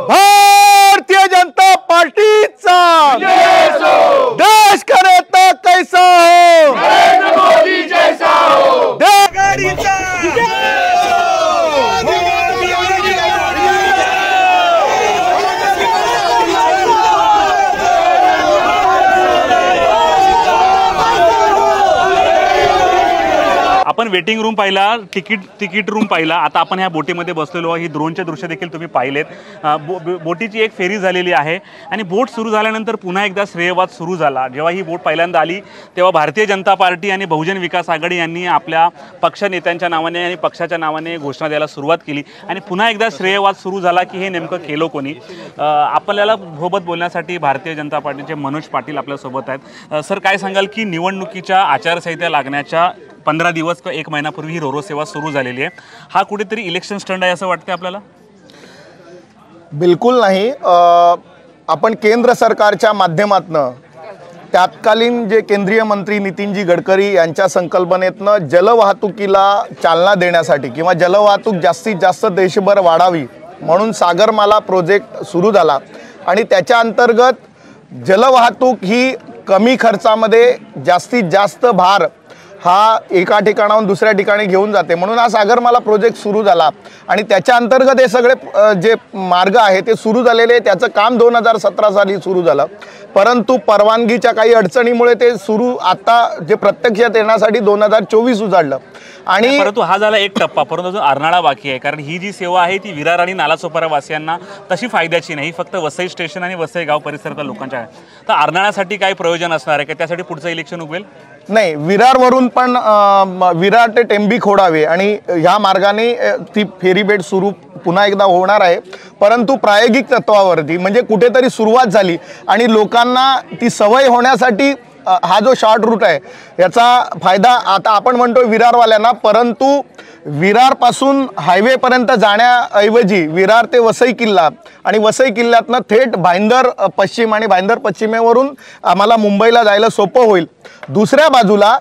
भारतीय जनता पार्टीचा देश करे तो कैसा हो, नरेंद्र मोदी जैसा हो। आपण वेटिंग रूम पाहिला, तिकीट रूम पाहिला। आता आपण ह्या बोटीमध्ये बसलेलो आहोत। ही ड्रोनचे दृश्य देखील तुम्ही पाहिलेत। बोटीची एक फेरी झालेली आहे आणि बोट सुरू झाल्यानंतर पुन्हा एकदा श्रेयवाद सुरू झाला। जेव्हा ही बोट पहिल्यांदा आली तेव्हा भारतीय जनता पार्टी आणि बहुजन विकास आघाडी यांनी आपल्या पक्ष नेत्यांच्या नावाने आणि पक्षाच्या नावाने घोषणा द्यायला सुरुवात केली आणि पुन्हा एकदा श्रेयवाद सुरू झाला की हे नेमकं केलं कोणी। आपल्याला सोबत बोलण्यासाठी भारतीय जनता पार्टीचे मनोज पाटील आपल्यासोबत आहेत। सर, काय सांगाल की निवडणुकीच्या आचारसंहिता लागण्याच्या 15 दिवस किंवा 1 महिन्यापूर्वी ही रोरो सेवा सुरू झालेली आहे। हा कुठेतरी इलेक्शन स्टंट आहे असं वाटतं आपल्याला? बिलकुल नाही। आपण केंद्र सरकारच्या माध्यमातून तत्कालीन जे केंद्रीय मंत्री नितीनजी गडकरी यांच्या संकल्पनेतनं जलवाहतुकीला चालना देण्यासाठी किंवा जलवाहतूक जास्तीत जास्त देशभर वाढावी म्हणून सागरमाला प्रोजेक्ट सुरू झाला आणि त्याच्या अंतर्गत जलवाहतूक ही कमी खर्चामध्ये जास्तीत जास्त भार हा एका ठिकाणाहून दुसऱ्या ठिकाणी घेऊन जाते, म्हणून हा सागरमाला प्रोजेक्ट सुरू झाला आणि त्याच्या अंतर्गत हे सगळे जे मार्ग आहे ते सुरू झालेले। त्याचं काम 2017 साली सुरू झालं, परंतु परवानगीच्या काही अडचणीमुळे ते सुरू आता जे प्रत्यक्षात येण्यासाठी 2024 उजाडलं। आणि परंतु हा झाला एक टप्पा, परंतु अजून अर्नाळा बाकी आहे। कारण ही जी सेवा आहे ती विरार आणि नालासोपारा वासियांना तशी फायद्याची नाही, फक्त वसई स्टेशन आणि वसई गाव परिसरातल्या लोकांच्या आहे। तर अर्नाळ्यासाठी काय प्रयोजन असणार आहे का? त्यासाठी पुढचं इलेक्शन उभेल? नाही, विरारवरून पण विरार ते टेंबी खोडावे आणि ह्या मार्गाने ती फेरीबेट सुरू पुन्हा एकदा होणार आहे, परंतु प्रायोगिक तत्वावरती। म्हणजे कुठेतरी सुरुवात झाली आणि लोकांना ती सवय होण्यासाठी हा जो शॉर्ट रूट आहे याचा फायदा आता आपण म्हणतो विरारवाल्यांना, परंतु विरारपासून हायवेपर्यंत जाण्याऐवजी विरार ते वसई किल्ला आणि वसई किल्ल्यातनं थेट भाईंदर पश्चिम आणि भाईंदर पश्चिमेवरून आम्हाला मुंबईला जायला सोपं होईल। दुसऱ्या बाजूला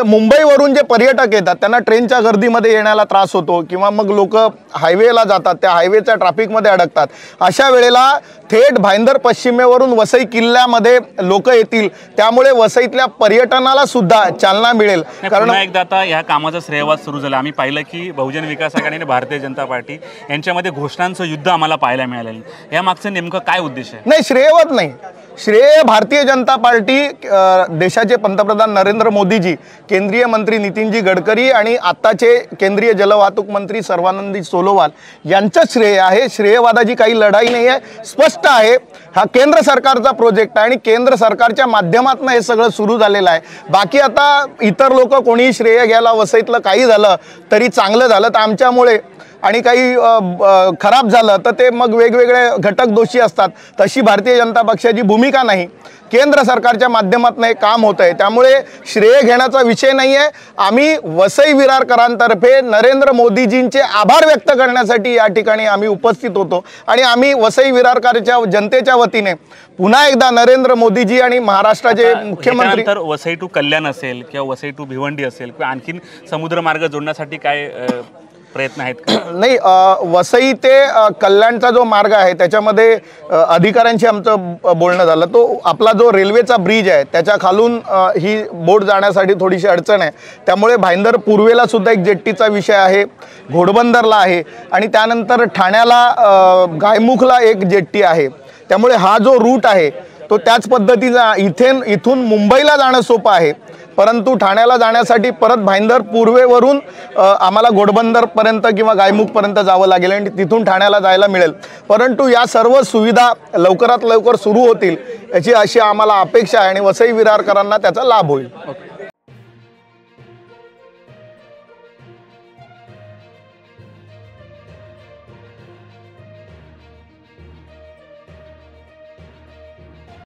मुंबईवरून जे पर्यटक येतात त्यांना ट्रेनच्या गर्दीमध्ये येण्याला त्रास होतो किंवा मग लोक हायवेला जातात, त्या हायवेच्या ट्रॅफिकमध्ये अडकतात। अशा वेळेला थेट भाईंदर पश्चिमेवरून वसई किल्ल्यामध्ये लोक येतील, त्यामुळे वसईतल्या पर्यटनाला सुद्धा चालना मिळेल। कारण एकदा आता ह्या कामाचा श्रेयवाद सुरू झाला। आम्ही पाहिलं की बहुजन विकास आघाडी आणि भारतीय जनता पार्टी यांच्यामध्ये घोषणांचं युद्ध आम्हाला पाहायला मिळालेलं। या मागचं नेमकं काय उद्देश आहे? नाही, श्रेयवाद नाही, श्रेय भारतीय जनता पार्टी, देशाचे पंतप्रधान नरेंद्र मोदीजी, केंद्रीय मंत्री नितीनजी गडकरी आणि आत्ताचे केंद्रीय जलवाहतूक मंत्री सर्वानंद सोनोवाल यांचं श्रेय आहे। श्रेयवादाची काही लढाई नाही आहे, स्पष्ट आहे हा केंद्र सरकारचा प्रोजेक्ट आहे आणि केंद्र सरकारच्या माध्यमातून हे सगळं सुरू झालेलं आहे। बाकी आता इतर लोक कोणी श्रेय घ्यायला वसईतलं काही झालं तरी चांगलं झालं तर आमच्यामुळे आणि काही खराब झालं तर ते मग वेगवेगळे घटक दोषी असतात, तशी भारतीय जनता पक्षाची भूमिका नाही। केंद्र सरकारच्या माध्यमातून हे काम होत आहे, त्यामुळे श्रेय घेण्याचा विषय नाही आहे। आम्ही वसई विरारकरांतर्फे नरेंद्र मोदीजींचे आभार व्यक्त करण्यासाठी या ठिकाणी आम्ही उपस्थित होतो आणि आम्ही वसई विरारकरच्या जनतेच्या वतीने पुन्हा एकदा नरेंद्र मोदीजी आणि महाराष्ट्राचे मुख्यमंत्री वसई टू कल्याण असेल किंवा वसई टू भिवंडी असेल किंवा आणखीन समुद्रमार्ग जोडण्यासाठी काय प्रयत्न आहेत? नाही, वसई ते कल्याणचा जो मार्ग आहे त्याच्यामध्ये अधिकाऱ्यांशी आमचं बोलणं झालं। तो आपला जो रेल्वेचा ब्रिज आहे त्याच्या खालून ही बोट जाण्यासाठी थोडीशी अडचण आहे, त्यामुळे भाईंदर पूर्वेला सुद्धा एक जेट्टीचा विषय आहे, घोडबंदरला आहे आणि त्यानंतर ठाण्याला गायमुखला एक जेट्टी आहे। त्यामुळे हा जो रूट आहे तो त्याच पद्धतीचा इथून मुंबईला जाणं सोपं आहे, परंतु ठाण्याला जाण्यासाठी परत भाईंदर पूर्वेवरून आम्हाला घोडबंदरपर्यंत किंवा गायमुखपर्यंत जावं लागेल आणि तिथून ठाण्याला जायला मिळेल। परंतु या सर्व सुविधा लवकरात लवकर सुरू होतील याची अशी आम्हाला अपेक्षा आहे आणि वसई विरारकरांना त्याचा लाभ होईल।